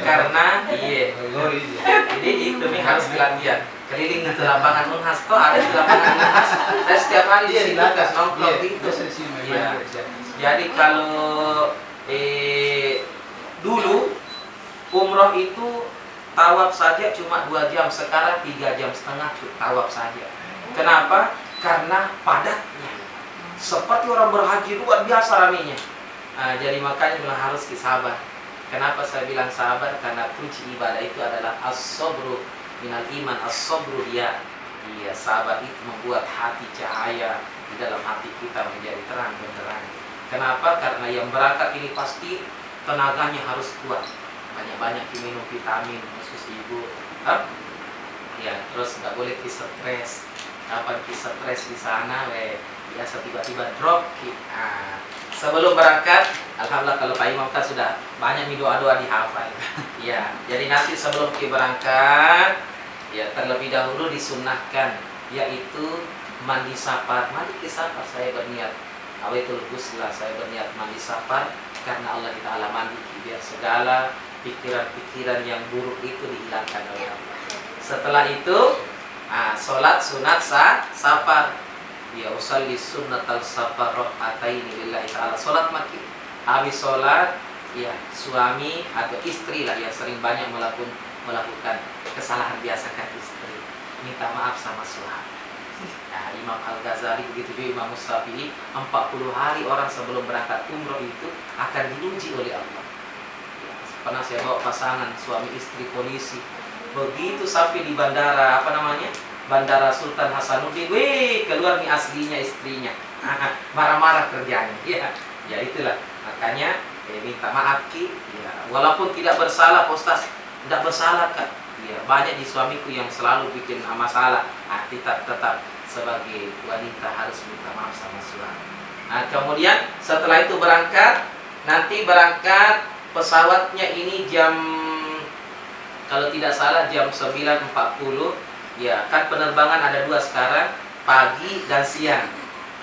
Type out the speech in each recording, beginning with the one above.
Karena jadi demi harus latihan keliling ke lapangan Unhas. Kok ada di lapangan Unhas? Saya setiap hari di situ kan nongkrong itu. Iya. Jadi kalau dulu umroh itu tawaf saja cuma 2 jam, sekarang 3,5 jam tawaf saja. Kenapa? Karena padatnya. Seperti orang berhaji luar biasa ramainya. Jadi makanya memang harus sabar. Kenapa saya bilang sabar? Karena kunci ibadah itu adalah as-sabru minal iman, as-sabru dia. Iya, sabar itu membuat hati cahaya di dalam hati kita menjadi terang benderang. Kenapa? Karena yang berangkat ini pasti tenaganya harus kuat. Banyak-banyak minum vitamin khusus ibu. Ya, terus nggak boleh stres. Kapan stres di sana, biasa tiba-tiba drop. Sebelum berangkat, alhamdulillah kalau Pak Imam kan sudah banyak doa-doa dihafal. Ya, jadi nanti sebelum berangkat, ya terlebih dahulu disunnahkan, yaitu mandi safar. Mandi safar saya berniat. Awaitul ghusla, saya berniat mandi safar karena Allah Ta'ala mandi biar segala pikiran-pikiran yang buruk itu dihilangkan oleh Allah. Setelah itu, sholat sunat safar. Ya usalli sunnatal safar raka'ataini lillahi ta'ala. Sholat maghrib. Habis sholat, ya suami atau istri lah yang sering banyak melakukan kesalahan biasa kan istri. Minta maaf sama suami. Nah, Imam Al-Ghazali begitu juga Imam Syafi'i, 40 hari orang sebelum berangkat umroh itu akan diuji oleh Allah. Ya, pernah saya bawa pasangan suami istri polisi. Begitu sampai di bandara Bandara Sultan Hasanuddin, keluar nih aslinya istrinya. Marah-marah kerjanya. Ya itulah. Makanya minta maaf Ki. Ya, walaupun tidak bersalah, Ustaz. Tidak bersalah kan. Ya, banyak di suamiku yang selalu bikin masalah. Tetap sebagai wanita harus minta maaf sama suami. Kemudian setelah itu nanti berangkat pesawatnya ini kalau tidak salah jam 9.40. Ya, kan penerbangan ada 2 sekarang, pagi dan siang.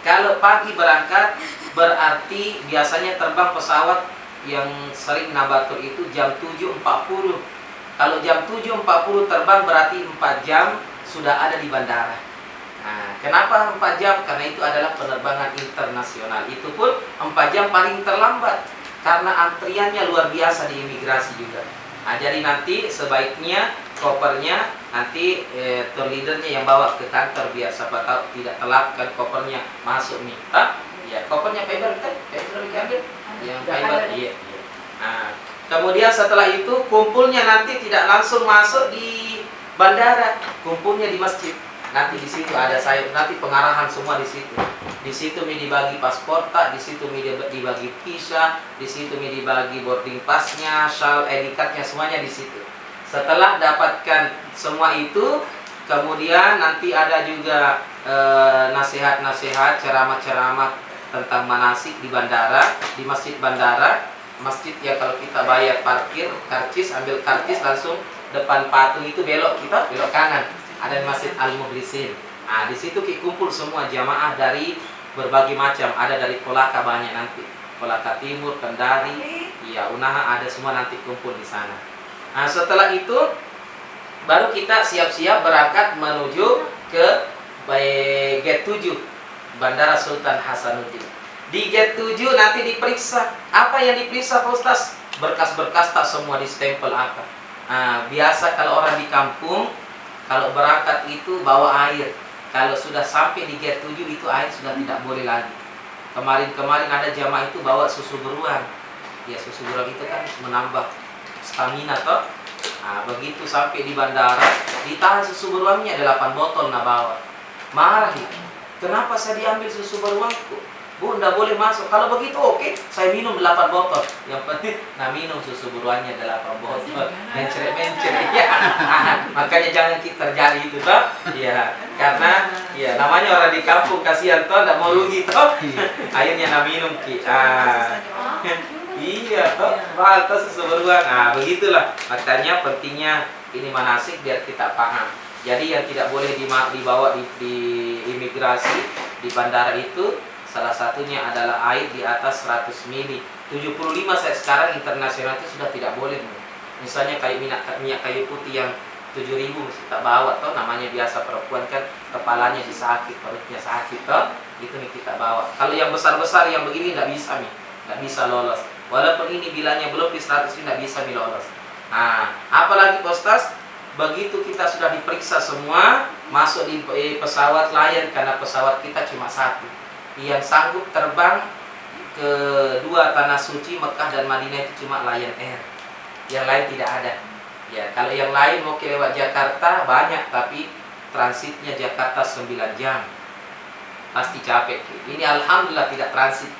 Kalau pagi berangkat, berarti biasanya terbang pesawat yang sering nabatur itu jam 7.40. Kalau jam 7.40 terbang berarti 4 jam sudah ada di bandara. Kenapa 4 jam? Karena itu adalah penerbangan internasional. Itu pun 4 jam paling terlambat. Karena antriannya luar biasa di imigrasi juga. Jadi nanti sebaiknya kopernya nanti tour leadernya yang bawa ke kantor biar siapa tahu tidak telat kan kopernya masuk nih. Ya kopernya paper kan, ambil yang paper. Iya. Kemudian setelah itu kumpulnya nanti tidak langsung masuk di bandara, kumpulnya di masjid. Nanti di situ ada nanti pengarahan semua di situ. Di situ dibagi paspor, di situ dibagi visa, di situ dibagi boarding passnya, ID cardnya semuanya di situ. Setelah dapatkan semua itu, kemudian nanti ada juga nasihat-nasihat, ceramah-ceramah tentang manasik di bandara, di masjid bandara. Masjid ya kalau kita bayar parkir, ambil karcis langsung depan patung itu belok kanan. Ada Masjid Al-Mukhlisin. Di situ kumpul semua jamaah dari berbagai macam. Ada dari Kolaka banyak nanti. Kolaka Timur, Kendari, ya Unaha ada semua nanti kumpul di sana. Setelah itu baru kita siap-siap berangkat menuju ke Gate 7 Bandara Sultan Hasanuddin. Di Gate 7 nanti diperiksa. Apa yang diperiksa Pak Ustaz? Berkas-berkas tak semua distempel apa. Biasa kalau orang di kampung kalau berangkat itu bawa air. Kalau sudah sampai di Gate 7 itu air sudah tidak boleh lagi. Kemarin ada jamaah itu bawa susu beruang. Ya susu beruang itu kan menambah stamina toh. Begitu sampai di bandara ditahan susu beruangnya ada 8 botol bawa. Marah itu. Kenapa saya diambil susu beruangku? Bu, tidak boleh masuk. Kalau begitu oke, saya minum 8 botol. Yang penting minum susu beruangnya 8 botol. Mencret-mencret. Ya. Makanya jangan kita terjadi itu toh. Ya, karena ya namanya orang di kampung kasihan toh, tidak mau rugi toh. Akhirnya minum Ki. Iya toh, batas susu beruang. Begitulah. Makanya pentingnya ini manasik biar kita paham. Jadi yang tidak boleh dibawa di imigrasi di bandara itu salah satunya adalah air di atas 100 ml. 75 saya sekarang internasional itu sudah tidak boleh. Misalnya kayak minyak kayu putih yang 7.000 mesti tak bawa toh, namanya biasa perempuan kan kepalanya disakit, perutnya sakit toh, itu nih kita bawa. Kalau yang besar-besar yang begini tidak bisa nih, tidak bisa lolos. Walaupun ini bilanya belum di 100 tidak bisa nih lolos. Nah, apalagi Ustaz, begitu kita sudah diperiksa semua, masuk di pesawat Lion, karena pesawat kita cuma satu yang sanggup terbang ke dua tanah suci Mekah dan Madinah, itu cuma Lion Air. Yang lain tidak ada. Ya, kalau yang lain mau lewat Jakarta banyak, tapi transitnya Jakarta 9 jam. Pasti capek. Ini alhamdulillah tidak transit.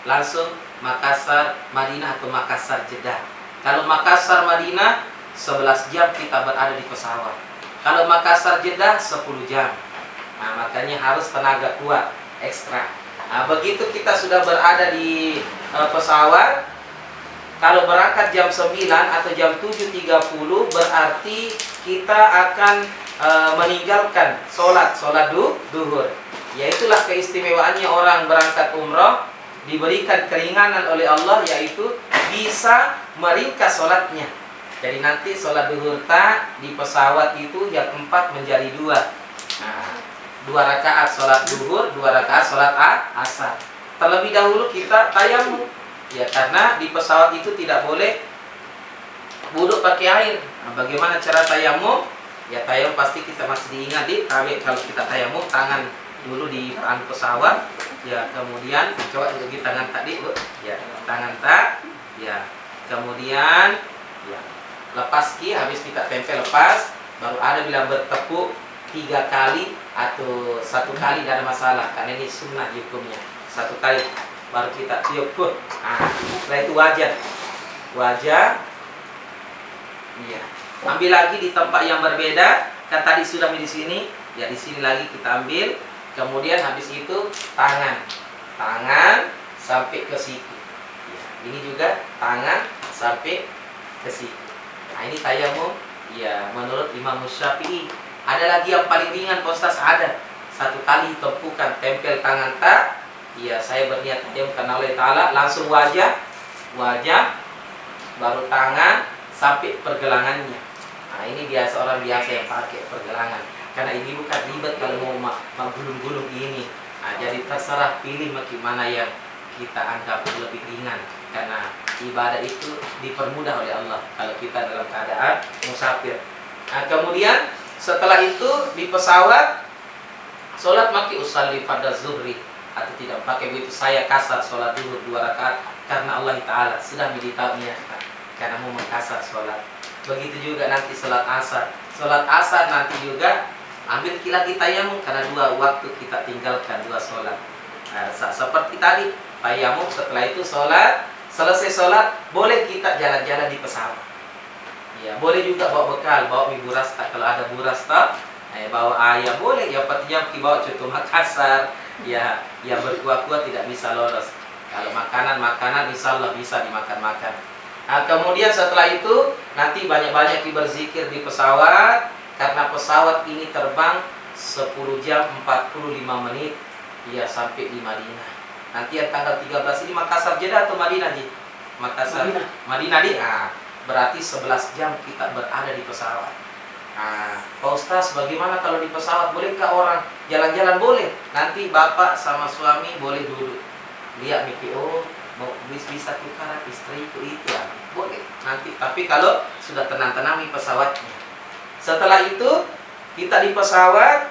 Langsung Makassar, Madinah atau Makassar Jeddah. Kalau Makassar Madinah 11 jam kita berada di pesawat. Kalau Makassar Jeddah 10 jam. Nah, makanya harus tenaga kuat ekstra. Nah, begitu kita sudah berada di pesawat, kalau berangkat jam 9 atau jam 7.30 berarti kita akan meninggalkan sholat duhur. Yaitulah keistimewaannya orang berangkat umroh, diberikan keringanan oleh Allah, yaitu bisa meringkas sholatnya. Jadi nanti sholat duhur di pesawat itu yang 4 menjadi 2. Nah, 2 rakaat sholat duhur, 2 rakaat sholat asar. Terlebih dahulu kita tayamum. Ya, karena di pesawat itu tidak boleh wudhu pakai air. Nah, bagaimana cara tayamum? Ya, tayamum pasti kita masih diingat di kalau kita tayamum, tangan dulu di depan pesawat. Ya, kemudian coba di tangan tadi, Bu. Ya, tangan ya. Kemudian ya, lepas habis kita tempel lepas, baru ada bilang bertepuk 3 kali atau 1 kali, tidak ada masalah karena ini sunnah hukumnya. 1 kali baru kita tiup. Nah, setelah itu wajah. Iya. Ambil lagi di tempat yang berbeda. Kan tadi sudah di sini, ya di sini lagi kita ambil. Kemudian habis itu tangan sampai ke siku. Ya, ini juga tangan sampai ke siku. Nah, ini tayamum. Ya, menurut Imam Syafi'i. Ada lagi yang paling ringan, Ustaz, ada. 1 kali tepukan tempel tangan ya, saya berniat tayamum karena Allah Ta'ala, langsung wajah, baru tangan sampai pergelangannya. Nah, ini biasa orang biasa yang pakai pergelangan. Karena ini bukan ribet kalau mau gulung-gulung ini. Nah, jadi terserah pilih bagaimana yang kita anggap lebih ringan. Karena ibadah itu dipermudah oleh Allah kalau kita dalam keadaan musafir. Nah, kemudian setelah itu di pesawat, sholat maki usalli fardhu zuhri, atau tidak pakai begitu, saya kasar sholat duhur 2 rakaat karena Allah Ta'ala sudah memberitahu niatkan karena mau mengkasar sholat. Begitu juga nanti sholat asar nanti juga ambil lagi tayamum karena 2 waktu kita tinggalkan 2 sholat. Nah, seperti tadi tayamum, setelah itu sholat, selesai sholat boleh kita jalan-jalan di pesawat. Ya, boleh juga bawa bekal, bawa mie buras kalau ada buras bawa ayam boleh, yang penting bawa contoh Makassar. Ya, yang berkuah-kuah tidak bisa lolos. Kalau makanan insya Allah bisa dimakan-makan. Nah, kemudian setelah itu nanti banyak-banyak berzikir di pesawat, karena pesawat ini terbang 10 jam 45 menit ya sampai di Madinah. Nanti yang tanggal 13 ini Makassar Jeddah atau Madinah, Ji? Madinah di. Nah, berarti 11 jam kita berada di pesawat. Nah, Pak Ustaz, bagaimana kalau di pesawat? Bolehkah orang jalan-jalan? Boleh. Nanti bapak sama suami boleh duduk. Lihat BPO, mau bisa tukar istriku itu ya. Boleh. Nanti, tapi kalau sudah tenang-tenang di pesawatnya. Setelah itu, kita di pesawat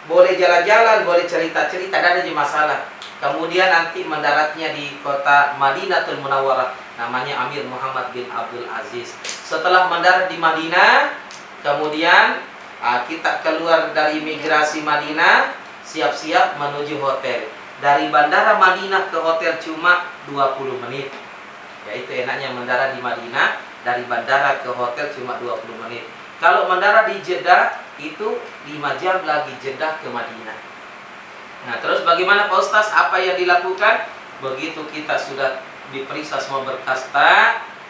boleh jalan-jalan, boleh cerita-cerita, tidak ada masalah. Kemudian nanti mendaratnya di kota Madinatul Munawwarah, namanya Amir Muhammad bin Abdul Aziz. Setelah mendarat di Madinah, kemudian kita keluar dari imigrasi Madinah, siap-siap menuju hotel. Dari bandara Madinah ke hotel cuma 20 menit. Yaitu enaknya mendarat di Madinah, dari bandara ke hotel cuma 20 menit. Kalau mendarat di Jeddah itu 5 jam lagi Jeddah ke Madinah. Nah, terus bagaimana Pak Ustaz? Apa yang dilakukan? Begitu kita sudah diperiksa semua berkas,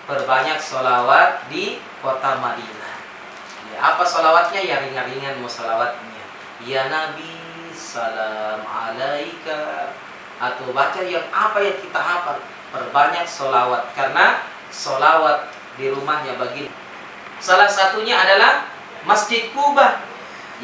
perbanyak sholawat di kota Madinah. Ya, apa sholawatnya? Ya ringan-ringan mau sholawatnya. Ya Nabi, salam alaika. Atau baca yang apa yang kita hafal. Perbanyak sholawat. Karena sholawat di rumahnya bagi Salah satunya adalah Masjid Kuba.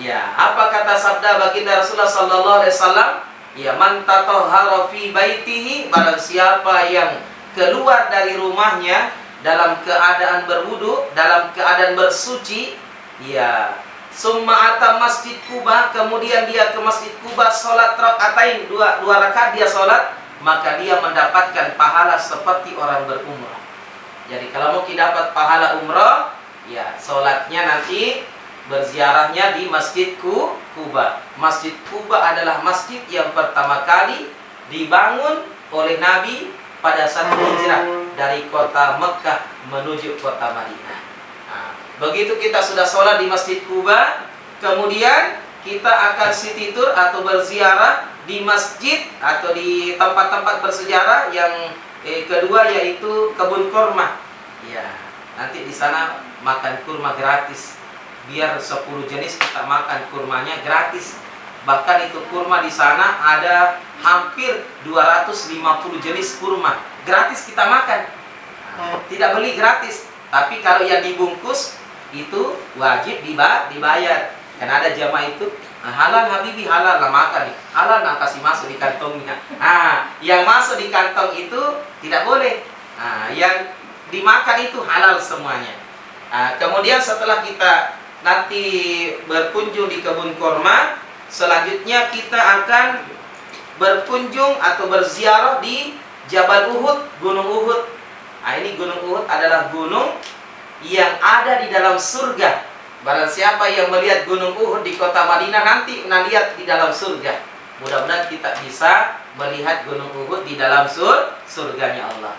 Ya, apa kata sabda baginda Rasulullah sallallahu alaihi wasallam? Ya, man tatahhara fi baitihi, barang siapa yang keluar dari rumahnya dalam keadaan berwudu, dalam keadaan bersuci, ya, summa ata Masjid Kuba, kemudian dia ke Masjid Kuba salat rakaatain, dua rakaat dia salat, maka dia mendapatkan pahala seperti orang berumrah. Jadi kalau mau dapat pahala umrah, ya salatnya nanti berziarahnya di Masjid Kuba. Masjid Kuba adalah masjid yang pertama kali dibangun oleh Nabi pada saat hijrah dari kota Mekah menuju kota Madinah. Nah, begitu kita sudah sholat di Masjid Kuba, kemudian kita akan city tour atau berziarah di masjid atau di tempat-tempat bersejarah yang kedua yaitu kebun kurma. Ya, nanti di sana makan kurma gratis. Biar 10 jenis kita makan kurmanya gratis. Bahkan itu kurma di sana ada hampir 250 jenis kurma. Gratis kita makan. Tidak beli gratis. Tapi kalau yang dibungkus itu wajib dibayar. Karena ada jamaah itu, halal habibi, halal lah makan. Halal lah kasih masuk di kantongnya. Yang masuk di kantong itu tidak boleh. Yang dimakan itu halal semuanya. Kemudian setelah kita nanti berkunjung di kebun kurma, selanjutnya kita akan berkunjung atau berziarah di Jabal Uhud, Gunung Uhud. Ini Gunung Uhud adalah gunung yang ada di dalam surga. Barang siapa yang melihat Gunung Uhud di kota Madinah nanti melihat di dalam surga. Mudah-mudahan kita bisa melihat Gunung Uhud di dalam surganya Allah.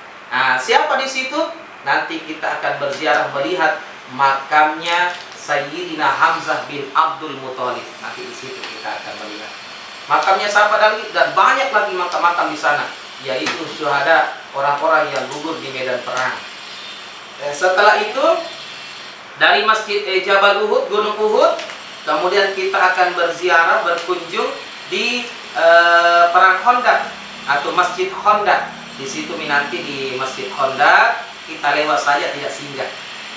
Siapa di situ? Nanti kita akan berziarah melihat makamnya Sayyidina Hamzah bin Abdul Muthalib. Nanti di situ kita akan melihat makamnya siapa lagi, dan banyak lagi makam-makam di sana, yaitu syuhada, orang-orang yang gugur di medan perang. Setelah itu dari Masjid Jabal Uhud, Gunung Uhud, kemudian kita akan berziarah, berkunjung di Perang Khandaq atau Masjid Khandaq. Di situ nanti di Masjid Khandaq kita lewat saja, tidak singgah.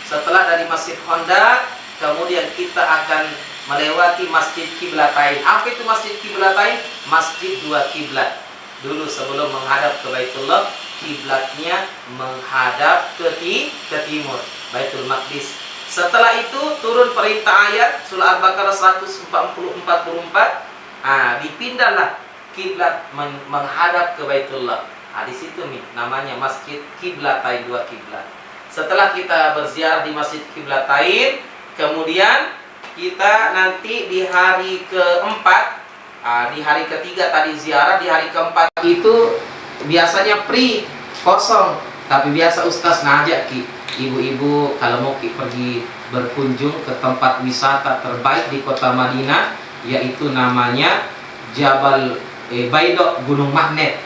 Setelah dari Masjid Khandaq, kemudian kita akan melewati Masjid Qiblatain. Apa itu Masjid Qiblatain? Masjid dua kiblat. Dulu sebelum menghadap ke Baitullah, kiblatnya menghadap ke timur, Baitul Maqdis. Setelah itu turun perintah ayat surah Al-Baqarah 144. Dipindahlah kiblat menghadap ke Baitullah. Di situ nih namanya Masjid Qiblatain, dua kiblat. Setelah kita berziarah di Masjid Qiblatain, kemudian kita nanti di hari keempat, di hari ketiga tadi ziarah, di hari keempat itu biasanya free, kosong. Tapi biasa Ustaz ngajak ibu-ibu kalau mau pergi berkunjung ke tempat wisata terbaik di kota Madinah, yaitu namanya Jabal Baidok, Gunung Magnet.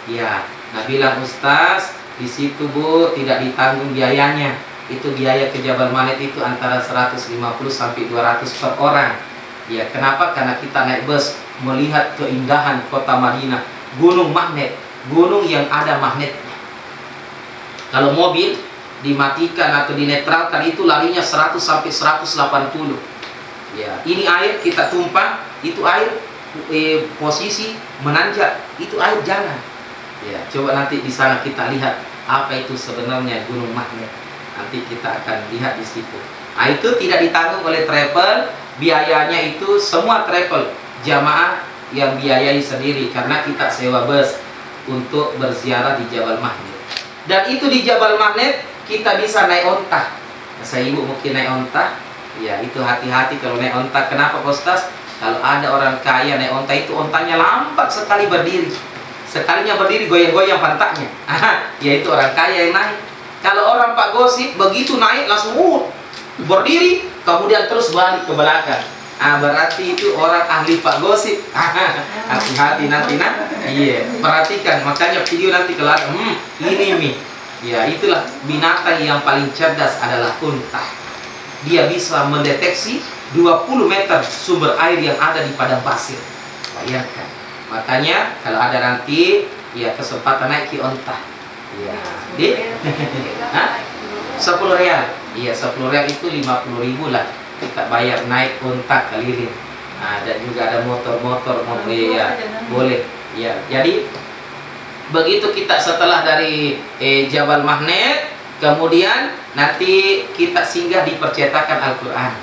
Ya, nah bilang Ustaz, di situ Bu tidak ditanggung biayanya. Itu biaya ke Jabal Magnet itu antara 150 sampai 200 per orang. Ya, kenapa? Karena kita naik bus melihat keindahan kota Madinah, Gunung Magnet, gunung yang ada magnetnya. Kalau mobil dimatikan atau dinetralkan itu larinya 100 sampai 180. Ya, ini air kita tumpah, itu air posisi menanjak, itu air jalan. Ya, coba nanti di sana kita lihat apa itu sebenarnya Gunung Magnet. Nanti kita akan lihat di situ. Itu tidak ditanggung oleh travel, biayanya itu semua travel jamaah yang biayai sendiri karena kita sewa bus untuk berziarah di Jabal Magnet. Dan itu di Jabal Magnet kita bisa naik onta. Saya ibu mungkin naik onta, ya itu hati-hati kalau naik onta. Kenapa Ustaz? Kalau ada orang kaya naik onta itu ontanya lambat sekali berdiri. Sekalinya berdiri goyang-goyang pantatnya. Ya itu orang kaya yang naik. Kalau orang Pak Gosip begitu naik langsung berdiri, kemudian terus balik ke belakang. Berarti itu orang ahli Pak Gosip. Hati-hati nanti iya, perhatikan. Makanya video nanti kelar. Ini nih. Ya itulah binatang yang paling cerdas adalah unta. Dia bisa mendeteksi 20 meter sumber air yang ada di padang pasir. Bayangkan. Makanya kalau ada nanti ya kesempatan naik ke onta. Ya, di 10 real. Iya, 10 rel itu 50.000 lah. Kita bayar naik unta keliling. Nah, dan juga ada motor-motor mobil ya, boleh. Ya, jadi begitu kita setelah dari Jabal Mahnet, kemudian nanti kita singgah di percetakan Al-Quran.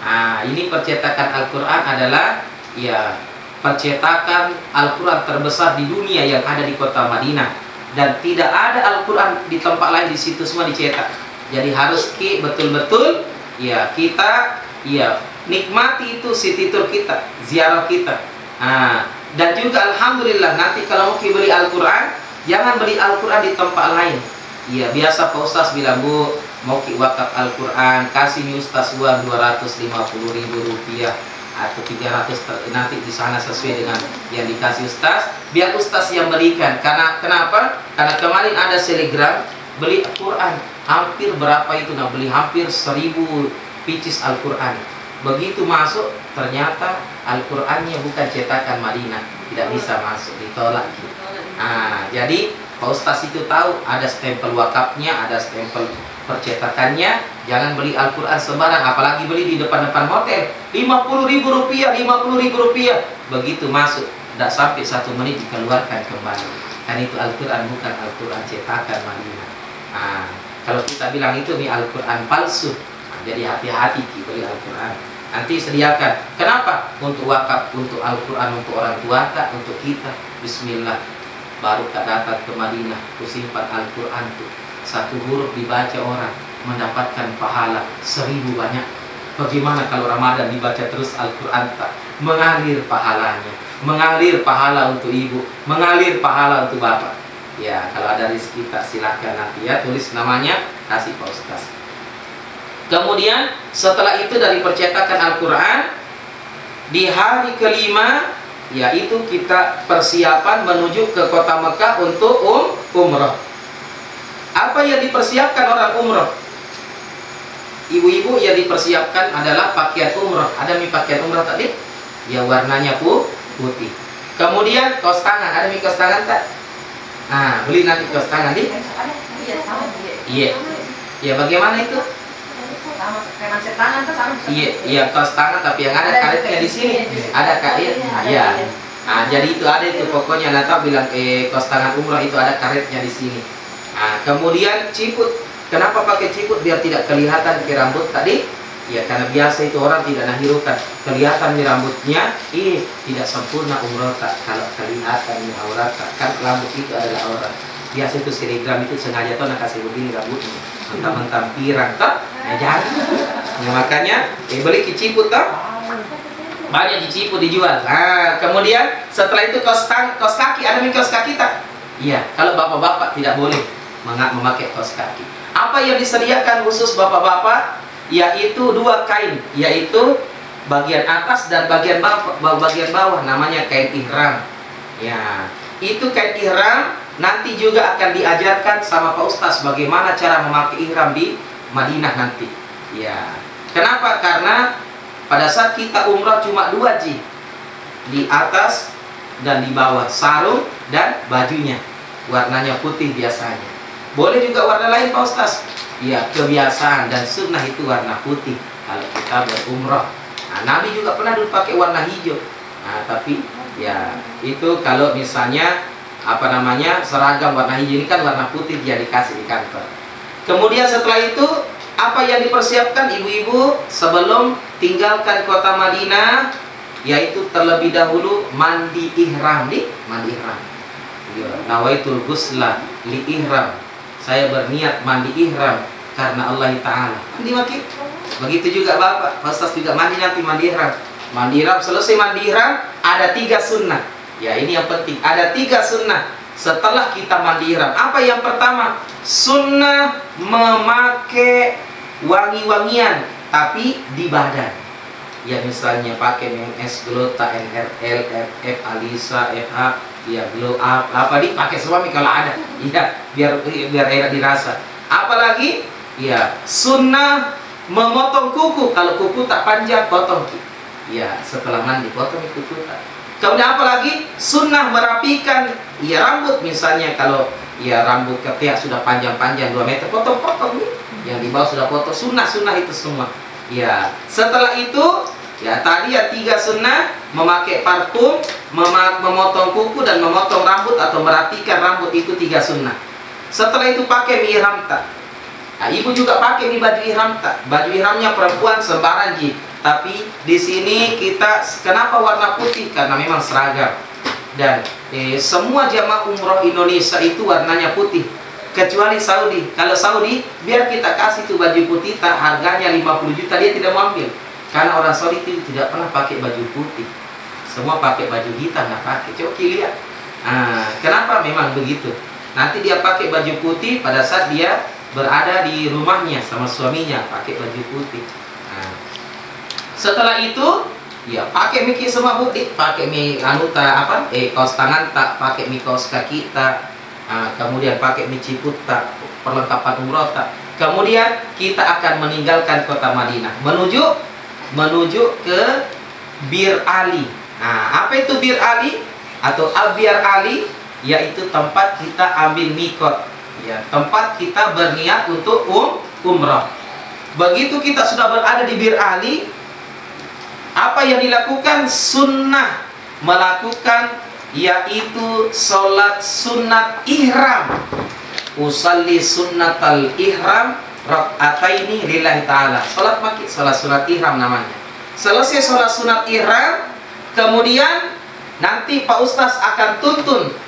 Nah, ini percetakan Al-Quran adalah ya percetakan Al-Quran terbesar di dunia yang ada di kota Madinah, dan tidak ada Al-Quran di tempat lain, di situ semua dicetak. Jadi harus betul-betul ya kita ya nikmati itu city tour kita, ziarah kita. Nah, dan juga alhamdulillah nanti kalau mau beli Al-Quran, jangan beli Al-Quran di tempat lain. Ya biasa Pak Ustaz bilang, Bu, mau wakaf Al-Quran, kasih nih Ustaz uang 250.000 rupiah atau 300, nanti di sana sesuai dengan yang dikasih Ustaz, biar Ustaz yang belikan. Karena kenapa? Karena kemarin ada selegram beli Al-Quran, hampir berapa itu? Nah, beli hampir 1000 pieces Al-Quran. Begitu masuk, ternyata Al-Qurannya bukan cetakan Madinah, tidak bisa masuk, ditolak. Nah, jadi Pak Ustaz itu tahu ada stempel wakafnya, ada stempel percetakannya. Jangan beli Al-Quran sembarang, apalagi beli di depan-depan hotel. 50.000 rupiah, 50.000 rupiah. Begitu masuk, tidak sampai 1 menit dikeluarkan kembali. Kan itu Al-Quran bukan Al-Quran cetakan Madinah. Nah, kalau kita bilang itu nih Al-Quran palsu, nah, jadi hati-hati beli Al-Quran. Nanti sediakan. Kenapa? Untuk wakaf, untuk Al-Quran, untuk orang tua kak, untuk kita. Bismillah. Baru kak datang ke Madinah, ku simpan Al-Quran tuh. 1 huruf dibaca orang mendapatkan pahala 1000 banyak. Bagaimana kalau Ramadan dibaca terus Al-Quran tak? Mengalir pahalanya, mengalir pahala untuk ibu, mengalir pahala untuk bapak. Ya, kalau ada rezeki tak silakan nanti ya, tulis namanya, kasih Pak Ustaz. Kemudian setelah itu dari percetakan Al-Quran, di hari kelima yaitu kita persiapan menuju ke kota Mekah untuk umrah. Apa yang dipersiapkan orang umrah? Ibu-ibu yang dipersiapkan adalah pakaian umrah. Ada pakaian umrah tadi? Ya warnanya putih. Kemudian kaos tangan, ada kaos tangan tak? Nah, beli nanti kaos tangan di? Iya. Ya bagaimana itu? Iya, kaos tangan tapi yang ada karetnya di sini. Ada karet. Iya. Nah, jadi itu ada itu pokoknya Nata bilang kaos tangan umrah itu ada karetnya di sini. Nah, kemudian ciput. Kenapa pakai ciput? Biar tidak kelihatan ke rambut tadi. Ya, karena biasa itu orang tidak nahirukan. Kelihatan di rambutnya, tidak sempurna umrah tak. Kalau kelihatan di aurat tak. Kan rambut itu adalah aurat. Biasa itu selegram itu sengaja tuh nak kasih begini rambutnya. Mentang-mentang pirang tak. Nah, jangan. Nah, makanya beli kiciput tak. Banyak diciput dijual. Nah, kemudian setelah itu kaos kaki, ada kaos kaki tak? Iya, kalau bapak-bapak tidak boleh memakai kaos kaki. Apa yang disediakan khusus bapak-bapak? Yaitu 2 kain, yaitu bagian atas dan bagian bawah, namanya kain ihram. Ya, itu kain ihram nanti juga akan diajarkan sama Pak Ustaz bagaimana cara memakai ihram di Madinah nanti. Ya, kenapa? Karena pada saat kita umrah cuma 2 ji, di atas dan di bawah, sarung dan bajunya warnanya putih biasanya. Boleh juga warna lain Pak Ustaz. Ya, kebiasaan dan sunnah itu warna putih kalau kita berumrah. Nah, Nabi juga pernah dulu pakai warna hijau. Nah, tapi ya itu kalau misalnya seragam warna hijau ini kan warna putih dia dikasih di kantor. Kemudian setelah itu apa yang dipersiapkan ibu-ibu sebelum tinggalkan kota Madinah? Yaitu terlebih dahulu mandi ihram. Mandi ihram. Nawaitul ghusla li ihram. Saya berniat mandi ihram karena Allah Ta'ala. Mandi maki. Begitu juga Bapak, Ustaz juga mandi nanti mandi ihram. Mandi ihram, selesai mandi ihram ada 3 sunnah. Ya, ini yang penting. Ada 3 sunnah setelah kita mandi ihram. Apa yang pertama? Sunnah memakai wangi-wangian tapi di badan. Ya, misalnya pakai MS Glota, NRL, FF, Alisa, FH, ya glow up, apa dipakai suami kalau ada. Iya, biar enak dirasa. Apalagi ya sunnah memotong kuku. Kalau kuku tak panjang, potong. Ya, setelah mandi potong kuku tak. Kemudian apalagi sunnah merapikan ya rambut. Misalnya kalau ya rambut ketiak sudah panjang-panjang 2 meter, potong-potong nih. Yang di bawah sudah foto, sunnah-sunnah itu semua. Ya, setelah itu ya tadi ya 3 sunnah, memakai parfum, memotong kuku dan memotong rambut atau merapikan rambut, itu 3 sunnah. Setelah itu pakai ihram tak. Nah, ibu juga pakai baju ihram tak. Baju ihramnya perempuan sembarang ji. Tapi di sini kita kenapa warna putih? Karena memang seragam. Dan semua jamaah umroh Indonesia itu warnanya putih. Kecuali Saudi. Kalau Saudi, biar kita kasih tuh baju putih, tak harganya 50 juta, dia tidak mau ambil. Karena orang Saudi itu tidak pernah pakai baju putih. Semua pakai baju hitam, nggak pakai. Coba lihat. Kenapa memang begitu? Nanti dia pakai baju putih pada saat dia berada di rumahnya sama suaminya, pakai baju putih. Setelah itu, ya pakai miki semua putih, pakai mi anuta kaos tangan tak, pakai mi kaos kaki tak. Kemudian pakai miciput tak, perlengkapan umroh tak. Kemudian kita akan meninggalkan kota Madinah menuju ke Bir Ali. Apa itu Bir Ali atau Abyar Ali? Yaitu tempat kita ambil mikot, ya, tempat kita berniat untuk umrah. Begitu kita sudah berada di Bir Ali, apa yang dilakukan? Sunnah melakukan, yaitu sholat sunat ihram. Usalli sunnatal ihram rak'ataini lillahi ta'ala. Sholat maki, sholat sunat ihram namanya. Selesai sholat sunat ihram, kemudian nanti Pak Ustaz akan tuntun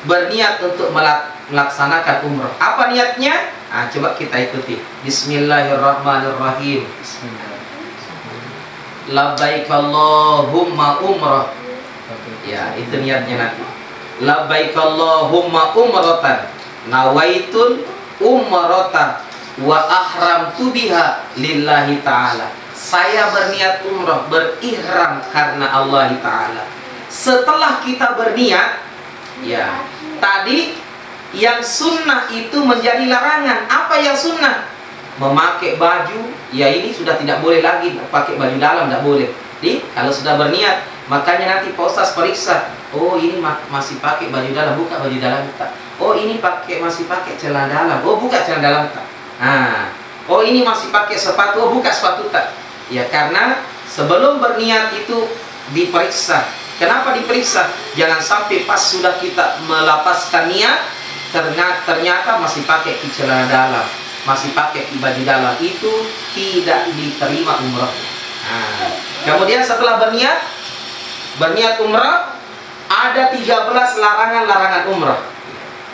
berniat untuk melaksanakan umrah. Apa niatnya? Coba kita ikuti. Bismillahirrahmanirrahim. Labbaik Allahumma umrah. Ya, itu niatnya nanti. Labbaik Allahumma umratan, nawaitun umratan wa ahramtu biha lillahi ta'ala. Saya berniat umrah, berihram karena Allah Ta'ala. Setelah kita berniat, ya, tadi yang sunnah itu menjadi larangan. Apa yang sunnah? Memakai baju, ya ini sudah tidak boleh lagi pakai baju dalam, tidak boleh. Jadi kalau sudah berniat, makanya nanti Pak Ustaz periksa. Oh, ini masih pakai baju dalam, buka baju dalam tak. Oh, ini masih pakai celana dalam. Oh, buka celana dalam tak. Oh, ini masih pakai sepatu. Oh, buka sepatu tak. Ya, karena sebelum berniat itu diperiksa. Kenapa diperiksa? Jangan sampai pas sudah kita melapaskan niat, ternyata masih pakai celana dalam, masih pakai baju dalam, itu tidak diterima umrahnya. Kemudian setelah berniat umrah, ada 13 larangan-larangan umrah.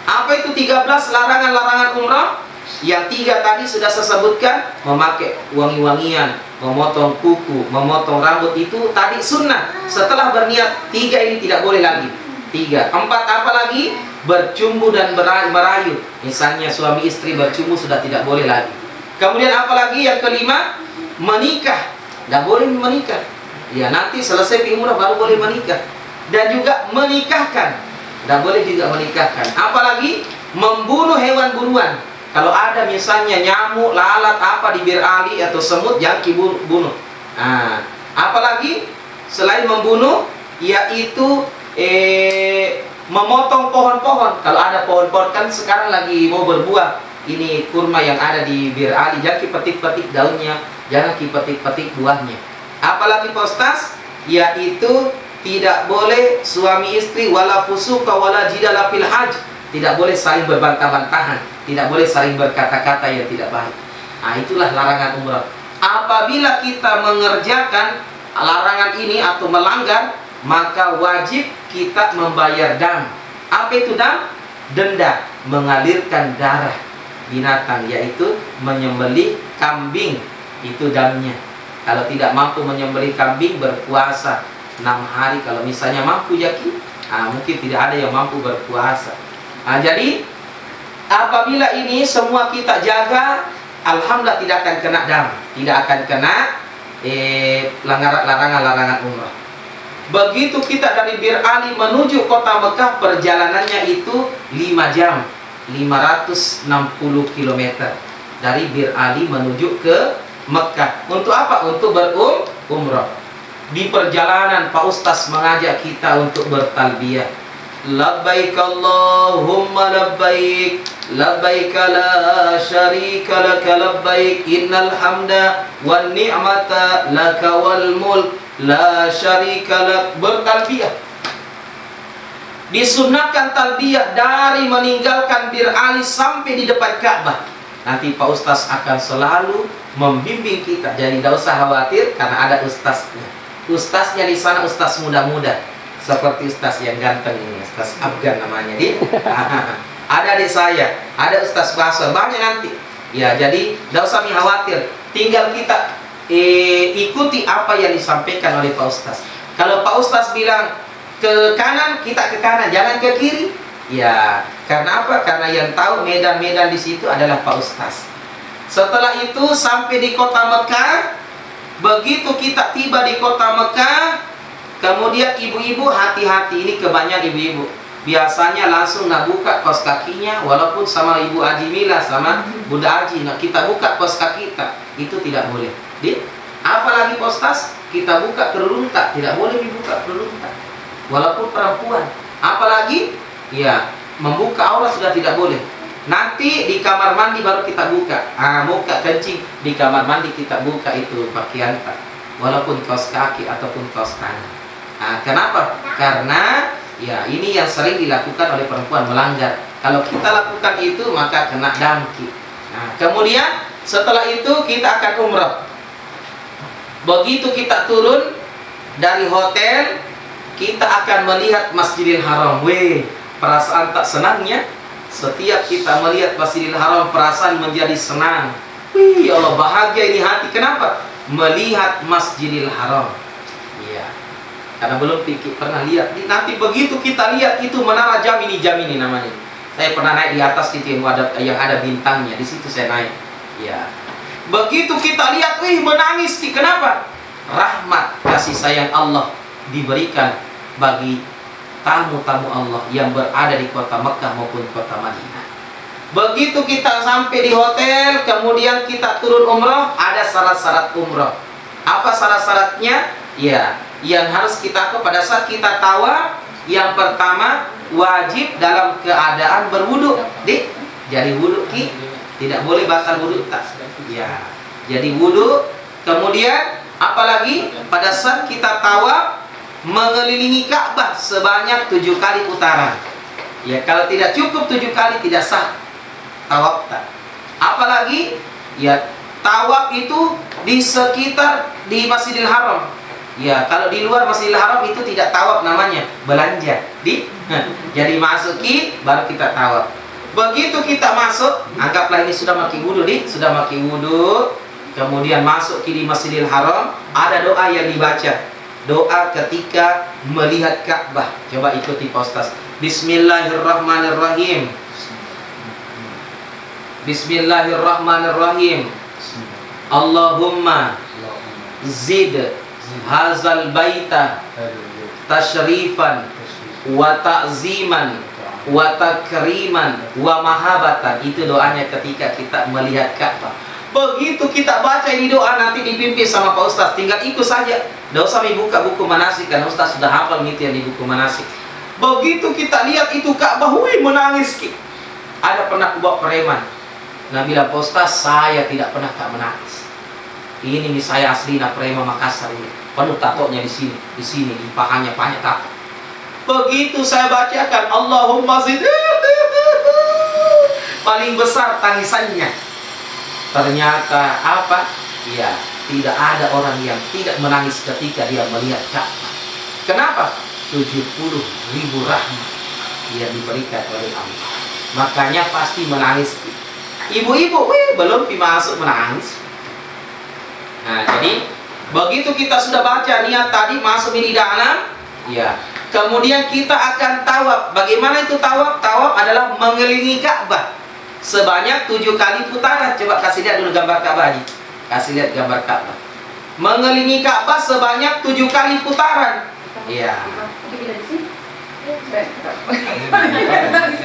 Apa itu 13 larangan-larangan umrah? Yang 3 tadi sudah saya sebutkan, memakai wangi-wangian, memotong kuku, memotong rambut, itu tadi sunnah. Setelah berniat, 3 ini tidak boleh lagi. 3, 4 apa lagi? Bercumbu dan merayu. Misalnya suami istri bercumbu sudah tidak boleh lagi. Kemudian apa lagi? Yang kelima, menikah. Tidak boleh menikah. Ya, nanti selesai umrah baru boleh menikah. Dan juga menikahkan. Tidak boleh juga menikahkan. Apalagi membunuh hewan buruan. Kalau ada misalnya nyamuk, lalat, apa di Bir Ali atau semut, jangan dibunuh. Apalagi selain membunuh, yaitu memotong pohon-pohon. Kalau ada pohon-pohon, kan sekarang lagi mau berbuah. Ini kurma yang ada di Bir Ali, jangan dipetik-petik daunnya, jangan dipetik-petik buahnya. Apalagi Pak Ustaz, yaitu tidak boleh suami istri wala fusuka wala jidala fil hajj. Tidak boleh saling berbantah-bantahan, tidak boleh saling berkata-kata yang tidak baik. Itulah larangan umrah. Apabila kita mengerjakan larangan ini atau melanggar, maka wajib kita membayar dam. Apa itu dam? Denda, mengalirkan darah binatang, yaitu menyembelih kambing. Itu damnya. Kalau tidak mampu menyembelih kambing, berpuasa 6 hari. Kalau misalnya mampu yakin, mungkin tidak ada yang mampu berpuasa. Jadi apabila ini semua kita jaga, alhamdulillah tidak akan kena dam, tidak akan kena larangan-larangan umrah. Begitu kita dari Bir Ali menuju kota Mekah, perjalanannya itu 5 jam, 560 km dari Bir Ali menuju ke Mekah. Untuk apa? Untuk berumrah. Di perjalanan Pak Ustaz mengajak kita untuk bertalbiyah. Labbaik Allahumma labbaik, labbaik la syarika laka labbaik, innal hamda wan ni'mata laka wal mulk la syarika lak. Bertalbiyah. Disunahkan talbiyah dari meninggalkan Bir Ali sampai di depan Ka'bah. Nanti Pak Ustaz akan selalu membimbing kita. Jadi tidak usah khawatir karena ada ustaznya. Ustaznya di sana ustaz muda-muda. Seperti ustaz yang ganteng ini, Ustaz Afgan namanya dia. Ada adik saya, ada ustaz bahasa, banyak nanti. Ya, jadi tidak usah khawatir. Tinggal kita ikuti apa yang disampaikan oleh Pak Ustaz. Kalau Pak Ustaz bilang ke kanan, kita ke kanan, jangan ke kiri. Ya, karena apa? Karena yang tahu medan-medan di situ adalah Pak Ustaz. Setelah itu sampai di kota Mekah. Begitu kita tiba di kota Mekah, kemudian ibu-ibu hati-hati, ini kebanyakan ibu-ibu. Biasanya langsung nak buka kaos kakinya, walaupun sama Ibu Haji Mila sama Bunda Haji, nak kita buka kaos kaki kita, itu tidak boleh. Apalagi Pak Ustaz, kita buka kerudung tak, tidak boleh dibuka kerudung tak. Walaupun perempuan, apalagi ya membuka aurat sudah tidak boleh. Nanti di kamar mandi baru kita buka. Muka kencing di kamar mandi kita buka itu pakaian tak, walaupun kaos kaki ataupun kaos tangan. Kenapa? Karena ya ini yang sering dilakukan oleh perempuan, melanggar. Kalau kita lakukan itu maka kena damki. Kemudian setelah itu kita akan umrah. Begitu kita turun dari hotel, kita akan melihat Masjidil Haram. Perasaan tak senangnya. Setiap kita melihat Masjidil Haram, perasaan menjadi senang. Ya Allah, bahagia ini hati. Kenapa? Melihat Masjidil Haram. Iya. Karena belum pernah lihat. Nanti begitu kita lihat itu menara Jamini namanya. Saya pernah naik di atas itu yang ada bintangnya. Di situ saya naik. Ya. Begitu kita lihat, menangis. Kenapa? Rahmat kasih sayang Allah diberikan bagi tamu-tamu Allah yang berada di kota Mekah maupun kota Madinah. Begitu kita sampai di hotel, kemudian kita turun umrah, ada syarat-syarat umrah. Apa syarat-syaratnya? Ya, yang harus kita pada saat kita tawaf, yang pertama wajib dalam keadaan berwudu. Jadi wudu tidak boleh batal wudu tak. Ya, jadi wudu. Kemudian apalagi pada saat kita tawaf mengelilingi Ka'bah sebanyak 7 kali putaran. Ya, kalau tidak cukup 7 kali tidak sah tawaf tak. Apalagi ya tawaf itu di sekitar di Masjidil Haram. Ya, kalau di luar Masjidil Haram itu tidak tawaf namanya, belanja. Jadi masuki baru kita tawaf. Begitu kita masuk, anggaplah ini sudah maki wudu sudah maki wudu, kemudian masuk di Masjidil Haram, ada doa yang dibaca. Doa ketika melihat Ka'bah. Coba ikuti Pak Ustaz. Bismillahirrahmanirrahim. Bismillahirrahmanirrahim. Allahumma zid hazal baita tashrifan wa ta'ziman wa takriman wa mahabatan. Itu doanya ketika kita melihat Ka'bah. Begitu kita baca ini doa, nanti dipimpin sama Pak Ustaz, tinggal ikut saja. Tidak usah buka buku manasik, karena Ustaz sudah hafal itu yang di buku manasik. Begitu kita lihat itu Ka'bah, menangis. Ada pernah bawa preman. Nah, bilang, Pak Ustaz, saya tidak pernah tak menangis. Ini saya asli preman Makassar ini. Penuh tatonya di sini, di pahanya banyak tato. Begitu saya bacakan Allahumma zid, paling besar tangisannya. Ternyata apa? Ya, tidak ada orang yang tidak menangis ketika dia melihat Ka'bah. Kenapa? 70.000 rahmat yang diberikan oleh Allah. Makanya pasti menangis. Ibu-ibu, belum masuk menangis. Nah, jadi begitu kita sudah baca niat tadi masuk di dalam, ya. Kemudian kita akan tawaf. Bagaimana itu tawaf? Tawaf adalah mengelilingi Ka'bah sebanyak 7 kali putaran. Coba kasih lihat dulu gambar Ka'bah ini. Kasih lihat gambar Ka'bah. Mengelilingi Ka'bah sebanyak 7 kali putaran. Iya.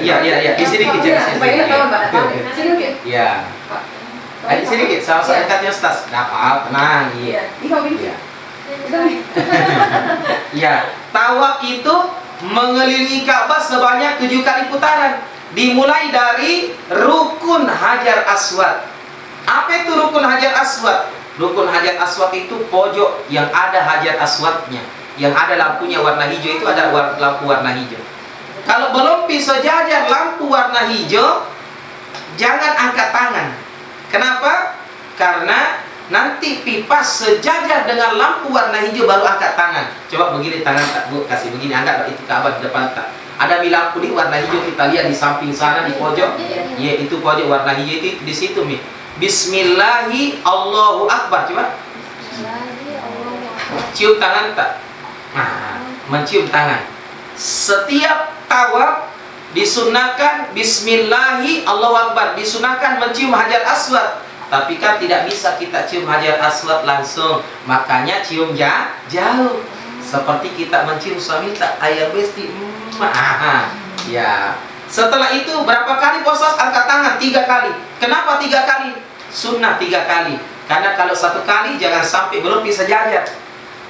Iya. Di sini kecil. Iya. Di sini kecil. Sama-sama angkatnya Ustaz. Dapat, tenang. Iya. Iya. Tawaf itu mengelilingi Ka'bah sebanyak 7 kali putaran. Dimulai dari rukun Hajar Aswad. Apa itu rukun Hajar Aswad? Rukun Hajar Aswad itu pojok yang ada Hajar Aswadnya, yang ada lampunya warna hijau, itu ada lampu warna hijau. Kalau belum sejajar lampu warna hijau, jangan angkat tangan. Kenapa? Karena nanti pipa sejajar dengan lampu warna hijau baru angkat tangan. Coba begini tangan tak, Bu, kasih begini, angkat itu Ka'bah di depan tak. Ada lampu di warna hijau, kita lihat di samping sana di pojok. Ya, itu pojok warna hijau itu di situ Mi. Bismillahi Allahu Akbar. Coba. Cium tangan tak? Nah, mencium tangan. Setiap tawaf disunahkan Bismillahi Allahu Akbar, disunahkan mencium Hajar Aswad. Tapi kan tidak bisa kita cium Hajar Aswad langsung, makanya cium jauh. Seperti kita mencium suami tak, ayah besti. Ya. Setelah itu berapa kali Ustaz angkat tangan? 3 kali. Kenapa 3 kali? Sunnah 3 kali. Karena kalau 1 kali jangan sampai belum bisa jajar.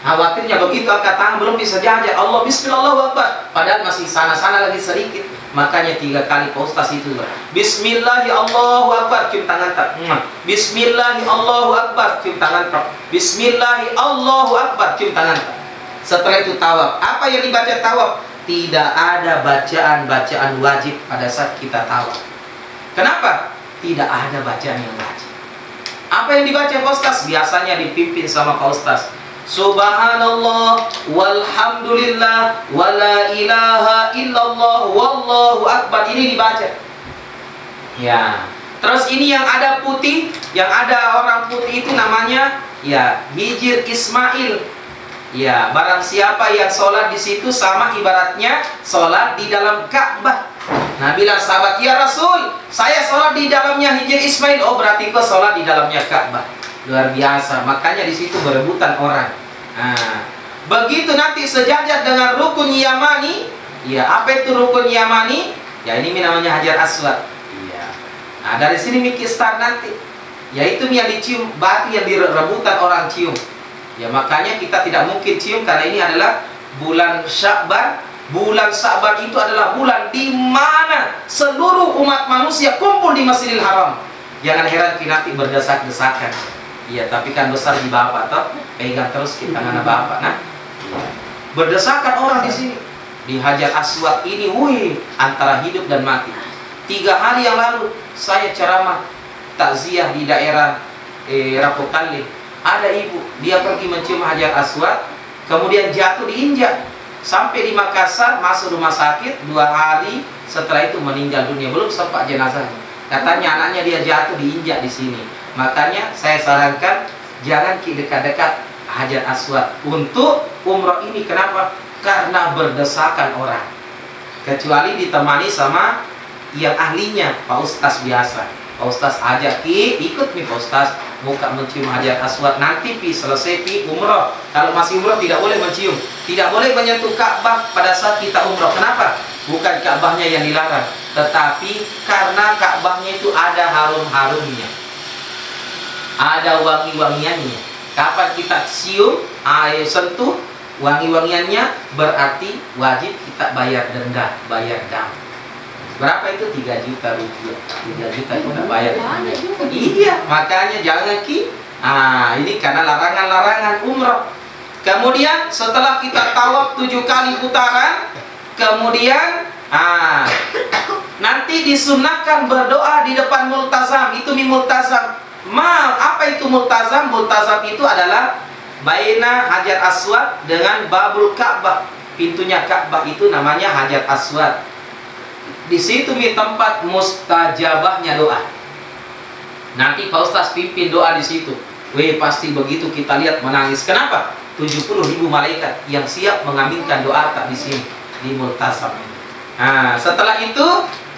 Khawatirnya begitu angkat tangan belum bisa jajar, Allah Bismillah Allahu Akbar, padahal masih sana-sana lagi sedikit. Makanya 3 kali Pak Ustaz itu. Bismillahi Allahu Akbar, cium tangan tak. Bismillahi Allahu Akbar, cium tangan tak. Bismillahi Allahu Akbar, cium tangan tak. Setelah itu tawaf. Apa yang dibaca tawaf? Tidak ada bacaan-bacaan wajib pada saat kita tawaf. Kenapa? Tidak ada bacaan yang wajib. Apa yang dibaca Pak Ustaz? Biasanya dipimpin sama Pak Ustaz. Subhanallah walhamdulillah wala ilaha illallah wallahu akbar, ini dibaca. Ya. Terus ini yang ada putih, yang ada orang putih itu namanya ya Hijir Ismail. Ya, barang siapa yang sholat di situ sama ibaratnya sholat di dalam Ka'bah. Nah, bilang sahabat, ya Rasul, saya sholat di dalamnya Hijir Ismail. Oh, berarti kau sholat di dalamnya Ka'bah. Luar biasa. Makanya di situ berebutan orang. Nah, begitu nanti sejajar dengan rukun Yamani. Ya, apa itu rukun Yamani? Ya, ini namanya Hajar Aswad. Iya. Nah, dari sini mikir start nanti. Yaitu yang dicium, batu yang direbutan orang cium. Ya, makanya kita tidak mungkin cium karena ini adalah bulan Sya'ban. Bulan Sya'ban itu adalah bulan di mana seluruh umat manusia kumpul di Masjidil Haram. Jangan heran nanti berdesak-desakan. Iya, tapi kan besar di Bapak toh. Pegang terus kita tangan Bapak. Nah, berdesakan orang di sini. Di Hajar Aswad ini, wih, antara hidup dan mati. 3 hari yang lalu saya ceramah takziah di daerah Rapokalle. Ada ibu, dia pergi mencium Hajar Aswad, kemudian jatuh diinjak. Sampai di Makassar, masuk rumah sakit, 2 hari setelah itu meninggal dunia, belum sempat jenazahnya. Katanya anaknya dia jatuh diinjak di sini. Makanya saya sarankan jangan dekat-dekat Hajar Aswad untuk umroh ini. Kenapa? Karena berdesakan orang. Kecuali ditemani sama yang ahlinya, Pak Ustaz biasa. Pak Ustaz ajak ikut nih Pak Ustaz, muka mencium Hajar Aswad. Nanti selesai umroh. Kalau masih umroh tidak boleh mencium, tidak boleh menyentuh Ka'bah pada saat kita umroh. Kenapa? Bukan Ka'bahnya yang dilarang, tetapi karena Ka'bahnya itu ada harum-harumnya, ada wangi-wangiannya. Kapan kita cium, sentuh wangi-wangiannya, berarti wajib kita bayar denda, bayar dam. Berapa itu? 3 juta rupiah. 3 juta kita bayar. Iya, makanya jangan ini karena larangan-larangan umroh. Kemudian setelah kita tawaf 7 kali putaran, kemudian nanti disunahkan berdoa di depan multazam. Itu multazam. Apa itu multazam? Multazam itu adalah baina Hajar Aswad dengan Babul Ka'bah. Pintunya Ka'bah itu namanya Hajar Aswad. Di situ tempat mustajabahnya doa. Nanti Pak Ustaz pimpin doa di situ. Wih, pasti begitu kita lihat menangis. Kenapa? 70.000 malaikat yang siap mengaminkan doa tak di sini di multazam. Nah, setelah itu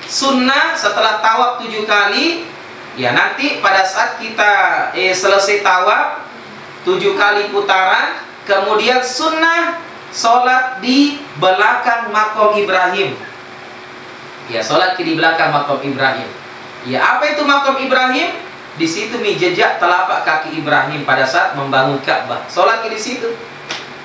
sunnah setelah tawaf 7 kali, ya nanti pada saat kita selesai tawaf 7 kali putaran, kemudian sunnah sholat di belakang makom Ibrahim. Ya, sholat di belakang makom Ibrahim. Ya, apa itu makom Ibrahim? Di situ jejak telapak kaki Ibrahim pada saat membangun Ka'bah. Sholat di situ.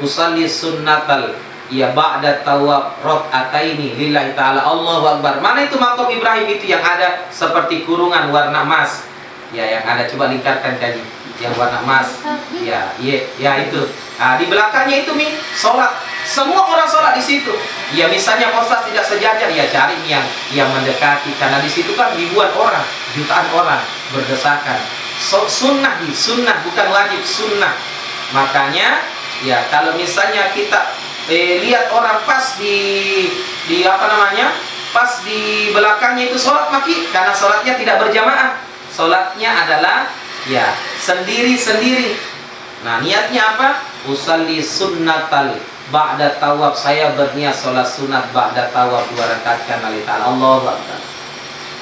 Usalli sunnatal ya ba'da tawaf rak'ataini lillahi ta'ala Allahu Akbar. Mana itu makom Ibrahim itu yang ada seperti kurungan warna emas? Ya, yang ada, coba lingkarkan kaji. Yang warna emas. Ya, ya itu. Nah, di belakangnya itu sholat. Semua orang sholat di situ. Ya, misalnya Ustaz tidak sejajar, ya cari yang mendekati, karena di situ kan ribuan orang, jutaan orang berdesakan. Sunnah bukan wajib, sunnah. Makanya ya kalau misalnya kita lihat orang pas di apa namanya, pas di belakangnya itu sholat maki, karena sholatnya tidak berjamaah, sholatnya adalah ya sendiri-sendiri. Nah, niatnya apa? Usalli sunnatal ba'da tawaf, saya berniat sholat sunat ba'da tawaf 2 rakaat karena Allah Ta'ala. Allahu Akbar.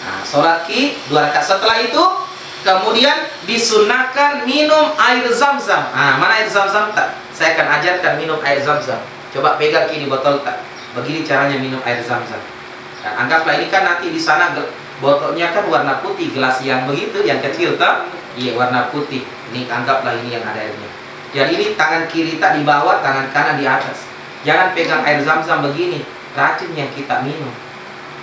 Nah, sholat 2 rakaat. Setelah itu kemudian disunahkan minum air zam-zam. Nah, mana air zam-zam tak? Saya akan ajarkan minum air zam-zam. Coba pegang kini botol tak. Begini caranya minum air zam-zam. Dan anggaplah ini kan nanti di sana botolnya kan warna putih, gelas yang begitu, yang kecil tak? Iya, warna putih. Ini anggaplah ini yang ada airnya. Jadi ini tangan kiri tak di bawah, tangan kanan di atas. Jangan pegang air zam-zam begini, racun yang kita minum.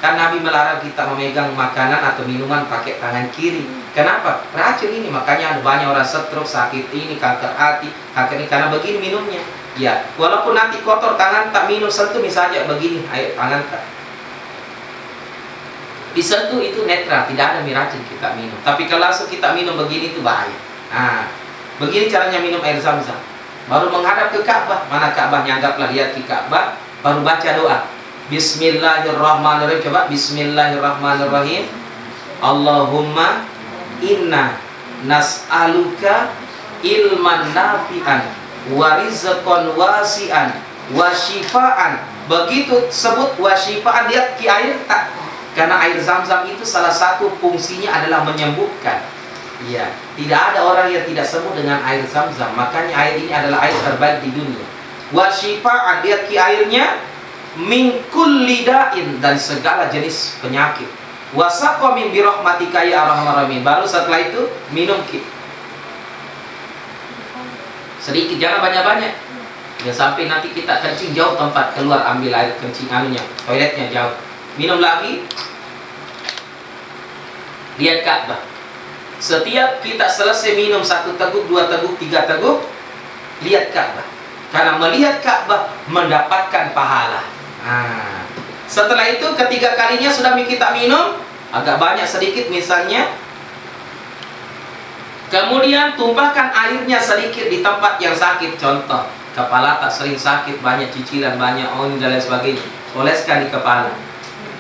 Kan Nabi melarang kita memegang makanan atau minuman pakai tangan kiri. Kenapa? Racun ini, makanya ada banyak orang stroke, sakit ini, kanker hati, kanker ini, karena begini minumnya. Ya, walaupun nanti kotor tangan tak minum, sentuh misalnya begini, air tangan tak disentuh itu netral, tidak ada racun kita minum. Tapi kalau langsung kita minum begini itu bahaya. Nah, begini caranya minum air zam-zam. Baru menghadap ke Ka'bah. Mana Ka'bahnya? Anggaplah lihat di Ka'bah. Baru baca doa. Bismillahirrahmanirrahim. Coba Bismillahirrahmanirrahim. Allahumma inna nas'aluka ilman nafi'an wa rizqan wasi'an wa shifaan. Begitu sebut wa shifaan, lihat ki air tak? Karena air zam-zam itu salah satu fungsinya adalah menyembuhkan. Ya, tidak ada orang yang tidak sembuh dengan air zam-zam. Makanya air ini adalah air terbaik di dunia. Wa shifaan, lihat ki airnya, min kulli da'in, dan segala jenis penyakit. Wa saqwa min birahmatika ya arhamar rahimin. Baru setelah itu minum ki. Sedikit, jangan banyak-banyak. Ya, sampai nanti kita kencing jauh tempat keluar ambil air kencing anunya, toiletnya jauh. Minum lagi. Lihat Ka'bah. Setiap kita selesai minum 1 teguk, 2 teguk, 3 teguk, lihat Ka'bah. Karena melihat Ka'bah mendapatkan pahala. Nah, setelah itu ketiga kalinya sudah kita minum, agak banyak sedikit misalnya. Kemudian tumpahkan airnya sedikit di tempat yang sakit. Contoh, kepala tak sering sakit, banyak cicilan, banyak oni dan lain sebagainya. Oleskan di kepala.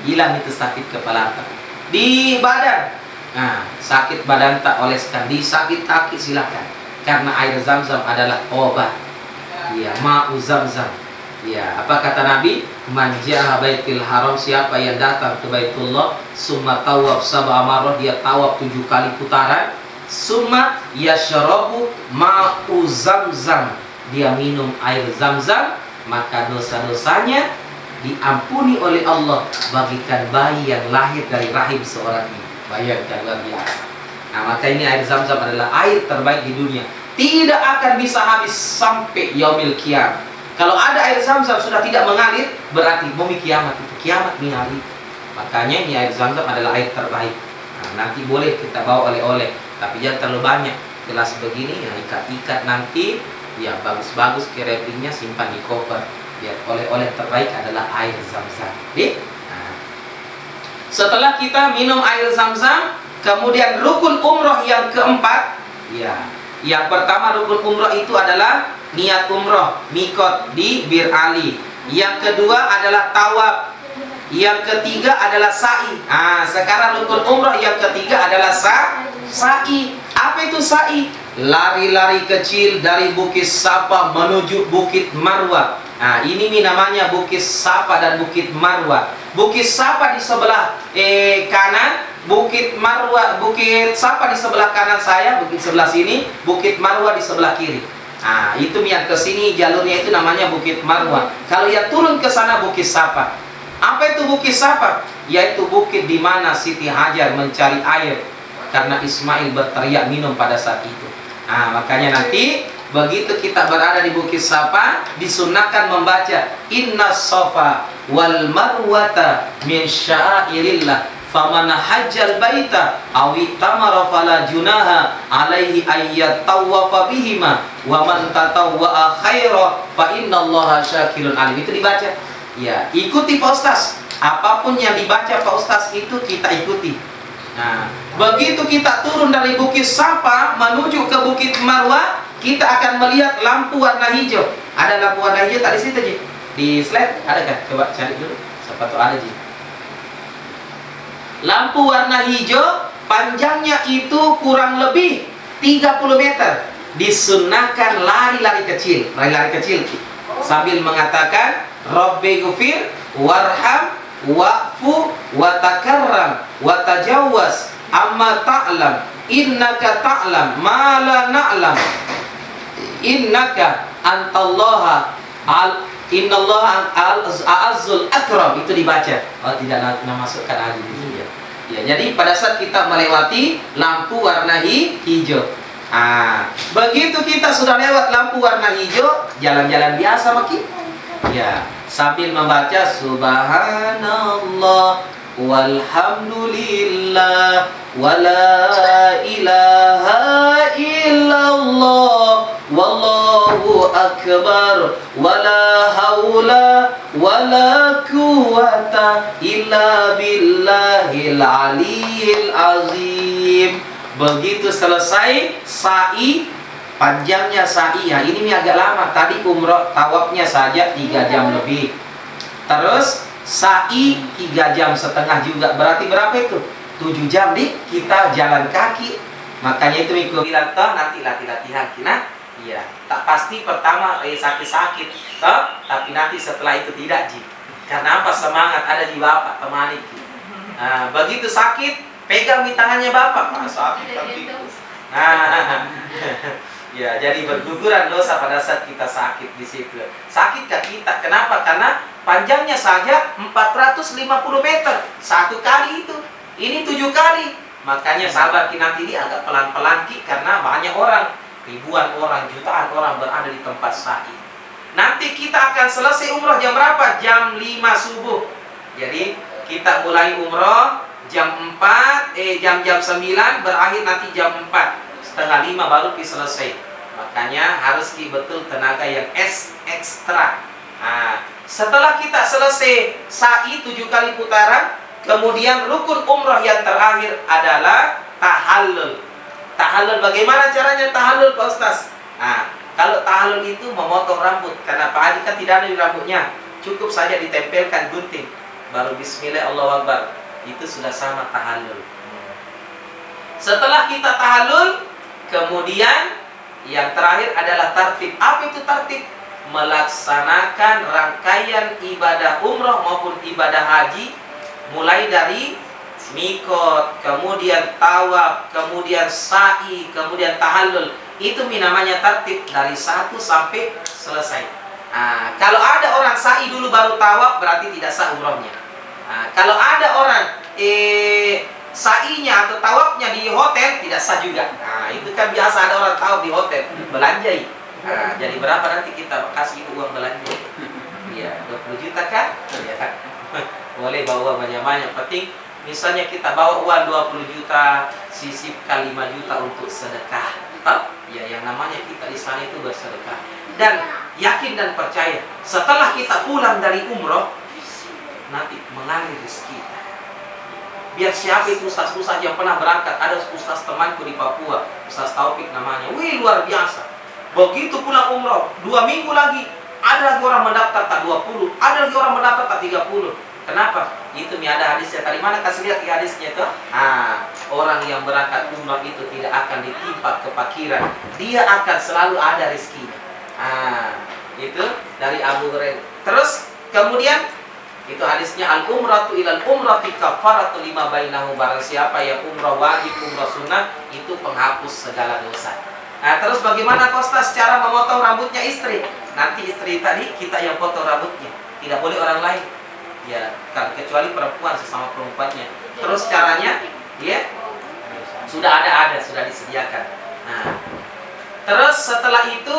Hilang itu sakit kepala tak. Di badan, nah, sakit badan tak, oleskan. Di sakit kaki silakan. Karena air zam-zam adalah obat. Ya, ma'u zam-zam. Ya, apa kata Nabi? Man ja'a baitil haram, siapa yang datang ke Baitullah, summa tawaf sab'a marrah, dia tawaf 7 kali putaran, summa yashrabu ma'u zam-zam, dia minum air zam-zam, maka dosa-dosanya diampuni oleh Allah bagikan bayi yang lahir dari rahim seorang ibu. Bayangkan, luar biasa. Nah, maka ini air zam-zam adalah air terbaik di dunia. Tidak akan bisa habis sampai yaumil qiyamah. Kalau ada air zam-zam sudah tidak mengalir, berarti bumi kiamat itu, kiamat mengalir. Makanya ini air zam-zam adalah air terbaik. Nah, nanti boleh kita bawa oleh-oleh, tapi jangan terlalu banyak. Gelas begini, ya ikat-ikat nanti, ya bagus-bagus kereplingnya, simpan di koper. Ya, oleh-oleh terbaik adalah air zam-zam. Nah, setelah kita minum air zam-zam, kemudian rukun umroh yang keempat, ya, yang pertama rukun umroh itu adalah niat umroh, mikot di Bir Ali. Yang kedua adalah tawaf. Yang ketiga adalah sa'i. Nah, sekarang rukun umroh yang ketiga adalah sa'i. Apa itu sa'i? Lari-lari kecil dari Bukit Safa menuju Bukit Marwah. Nah, ini namanya Bukit Safa dan Bukit Marwah. Bukit Safa di sebelah kanan, Bukit Marwah, Bukit Safa di sebelah kanan saya, bukit sebelah sini, Bukit Marwah di sebelah kiri. Nah, itu yang ke sini jalurnya itu namanya Bukit Marwah. Kalau yang turun ke sana Bukit Safa. Apa itu Bukit Safa? Yaitu bukit di mana Siti Hajar mencari air karena Ismail berteriak minum pada saat itu. Nah, makanya nanti Begitu kita berada di Bukit Safa, disunahkan membaca Inna Safa wal Marwata min sya'airillah faman hajjal baita awi tamara fala junaha alaihi ayyat tawafa bihima wa man tatawwa'a khaira fa innallaha syakirun alim. Itu dibaca. Ya, ikuti Pak Ustaz. Apapun yang dibaca Pak Ustaz itu kita ikuti. Nah, begitu kita turun dari Bukit Safa menuju ke Bukit Marwah, kita akan melihat lampu warna hijau. Ada lampu warna hijau tadi situ, Ji. Di slide ada kan? Coba cari dulu. Siapa tahu ada, Ji. Lampu warna hijau panjangnya itu kurang lebih 30 meter. Disunahkan lari-lari kecil, sambil mengatakan Rabbi ghfir warham wa'fu wa takarram wa tajawwaz amma ta'lam innaka ta'lam ma la na'lam innaka antallaha innallaha a'azzul akram. Itu dibaca. Oh, tidak masukkan ali di sini ya. Ya, jadi pada saat kita melewati lampu warna hijau, begitu kita sudah lewat lampu warna hijau, jalan-jalan biasa makin. Ya, sambil membaca subhanallah walhamdulillah wala ilaha illallah wallahu akbar wala haula wala quwata illa billahil aliyil azim. Begitu selesai sa'i, panjangnya sa'i ya, ini agak lama. Tadi umroh tawafnya saja 3 jam lebih. Terus sa'i 3 jam setengah juga. Berarti berapa itu? 7 jam kita jalan kaki. Makanya itu ikut bilang toh nanti latihan kita. Iya, tak pasti pertama sakit-sakit toh, tapi nanti setelah itu tidak, Ji. Karena apa? Semangat ada di Bapak temani. Nah, begitu sakit pegang di tangannya Bapak, sakit kaki. Nah, ya, jadi berguguran dosa pada saat kita sakit di situ. Sakitkah kita? Kenapa? Karena panjangnya saja 450 meter. Satu kali itu. Ini 7 kali. Makanya sahabat nanti ini agak pelan-pelan karena banyak orang, ribuan orang, jutaan orang berada di tempat sa'i. Nanti kita akan selesai umroh jam berapa? Jam 5 subuh. Jadi kita mulai umroh jam 9, berakhir nanti jam 4:30 baru selesai. Makanya harus betul tenaga yang ekstra. Nah, setelah kita selesai sa'i 7 kali putaran, kemudian rukun umroh yang terakhir adalah tahallul. Tahallul, bagaimana caranya tahallul, Pak Ustaz? Nah, kalau tahallul itu memotong rambut, karena Pak Adi kan tidak ada di rambutnya, cukup saja ditempelkan gunting, baru bismillah Allahu Akbar. Itu sudah sama tahallul. Setelah kita tahallul, kemudian yang terakhir adalah tartib. Apa itu tartib? Melaksanakan rangkaian ibadah umroh maupun ibadah haji, mulai dari mikot, kemudian tawaf, kemudian sa'i, kemudian tahallul. Itu namanya tartib dari 1 sampai selesai. Nah, kalau ada orang sa'i dulu baru tawaf, berarti tidak sah umrohnya. Nah, kalau ada orang sa'inya atau tawafnya di hotel, tidak sah juga. Nah, itu kan biasa ada orang tawaf di hotel, belanjai. Nah, jadi berapa nanti kita kasih uang belanja? Iya, 20 juta kan? Ya. Boleh bawa banyak-banyak. Penting misalnya kita bawa uang 20 juta, sisipkan 5 juta untuk sedekah. Ya, yang namanya kita di sana itu bersedekah. Dan yakin dan percaya, setelah kita pulang dari umroh, nanti mengalir rezeki. Biar siapa itu ustaz-ustaz yang pernah berangkat. Ada ustaz temanku di Papua, Ustaz Taufik namanya. Wih, luar biasa. Begitu pulang umroh, 2 minggu lagi, ada lagi orang mendaftar tak 20, ada lagi orang mendaftar tak 30. Kenapa? Itu ada hadisnya. Tadi mana kasih lihat hadisnya itu? Orang yang berangkat umroh itu tidak akan ditimpa kefakiran. Dia akan selalu ada rezekinya. Itu dari Abu Hurairah. Terus kemudian itu hadisnya al-umratu ilal umrati kafaratu lima bainahu. Barang siapa yang umrah wajib, umrah sunnah, itu penghapus segala dosa. Nah, terus bagaimana Ustaz cara memotong rambutnya istri? Nanti istri tadi kita yang potong rambutnya, tidak boleh orang lain. Ya, kecuali perempuan sesama perempuannya. Terus caranya, ya sudah ada, sudah disediakan. Nah, Terus setelah itu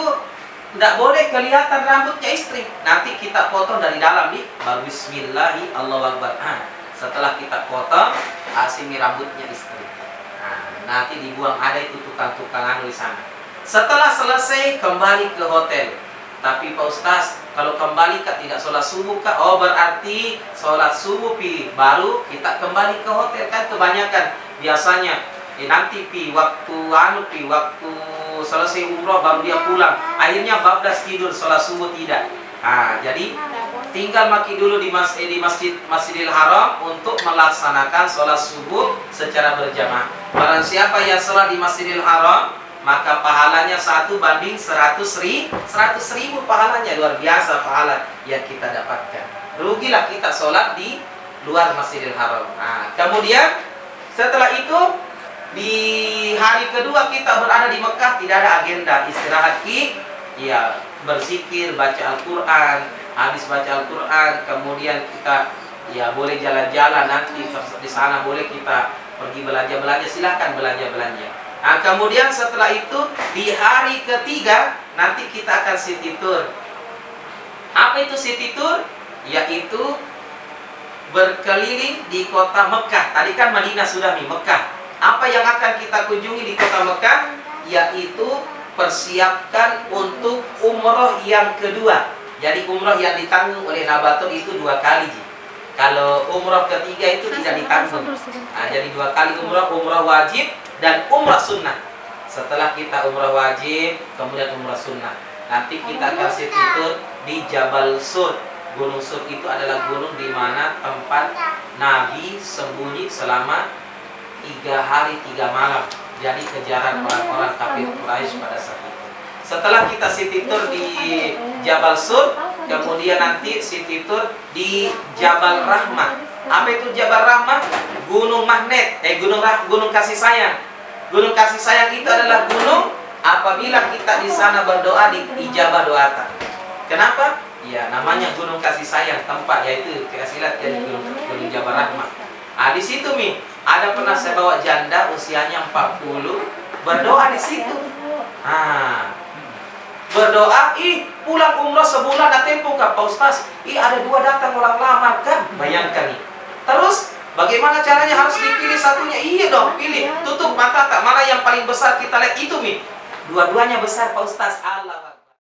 tidak boleh kelihatan rambutnya istri. Nanti kita potong dari dalam nih. Baru bismillahi Allahu Akbar. Setelah kita potong, sini rambutnya istri. Nanti dibuang, ada itu tukang-tukang di sana. Setelah selesai kembali ke hotel. Tapi Pak Ustaz, kalau kembali kak tidak sholat subuh kak, oh berarti sholat subuh baru kita kembali ke hotel. Kan kebanyakan biasanya nanti waktu selesai umroh baru dia pulang. Akhirnya bablas tidur, sholat subuh tidak. Jadi tinggal maki dulu di Masjidil Haram untuk melaksanakan sholat subuh secara berjamaah. Barang siapa yang sholat di Masjidil Haram, maka pahalanya 1 banding 100 ribu pahalanya. Luar biasa pahala yang kita dapatkan. Rugilah kita sholat di luar Masjidil Haram. Kemudian setelah itu di hari kedua kita berada di Mekah, tidak ada agenda, istirahat ya berzikir, baca Al-Quran. Habis baca Al-Quran, kemudian kita ya boleh jalan-jalan, nanti di sana boleh kita pergi belanja-belanja, silahkan belanja-belanja. Kemudian setelah itu di hari ketiga nanti kita akan city tour. Apa itu city tour? Yaitu berkeliling di kota Mekah. Tadi kan Madinah sudah nih, Mekah. Apa yang akan kita kunjungi di kota Mekah? Yaitu persiapkan untuk umroh yang kedua. Jadi umroh yang ditanggung oleh Nabatul itu 2 kali. Kalau umroh ketiga itu tidak ditanggung. Jadi 2 kali umroh wajib dan umrah sunnah. Setelah kita umrah wajib, kemudian umrah sunnah. Nanti kita kasih tidur di Jabal Sur. Gunung Sur itu adalah gunung di mana tempat Nabi sembunyi selama 3 hari 3 malam. Jadi kejaran orang-orang kafir Quraisy pada saat itu. Setelah kita city tour di Jabal Sur, kemudian nanti city tour di Jabal Rahmah. Apa itu Jabal Rahmah? Gunung magnet, gunung kasih sayang. Gunung kasih sayang itu adalah gunung apabila kita di sana berdoa di ijabah doa. Kenapa? Ya namanya gunung kasih sayang, tempat yaitu kasih lihat jadi gunung Jabal Rahmah. Di situ ada pernah saya bawa janda usianya 40 berdoa di situ. Berdoa, pulang umroh sebulan ada tempo kak Pak Ustaz. Ada 2 datang orang lamar kan? Bayangkan nih. Terus bagaimana caranya, harus dipilih satunya? Iya dong, pilih. Tutup mata tak, mana yang paling besar kita lihat itu Dua-duanya besar Pak Ustaz. Allah.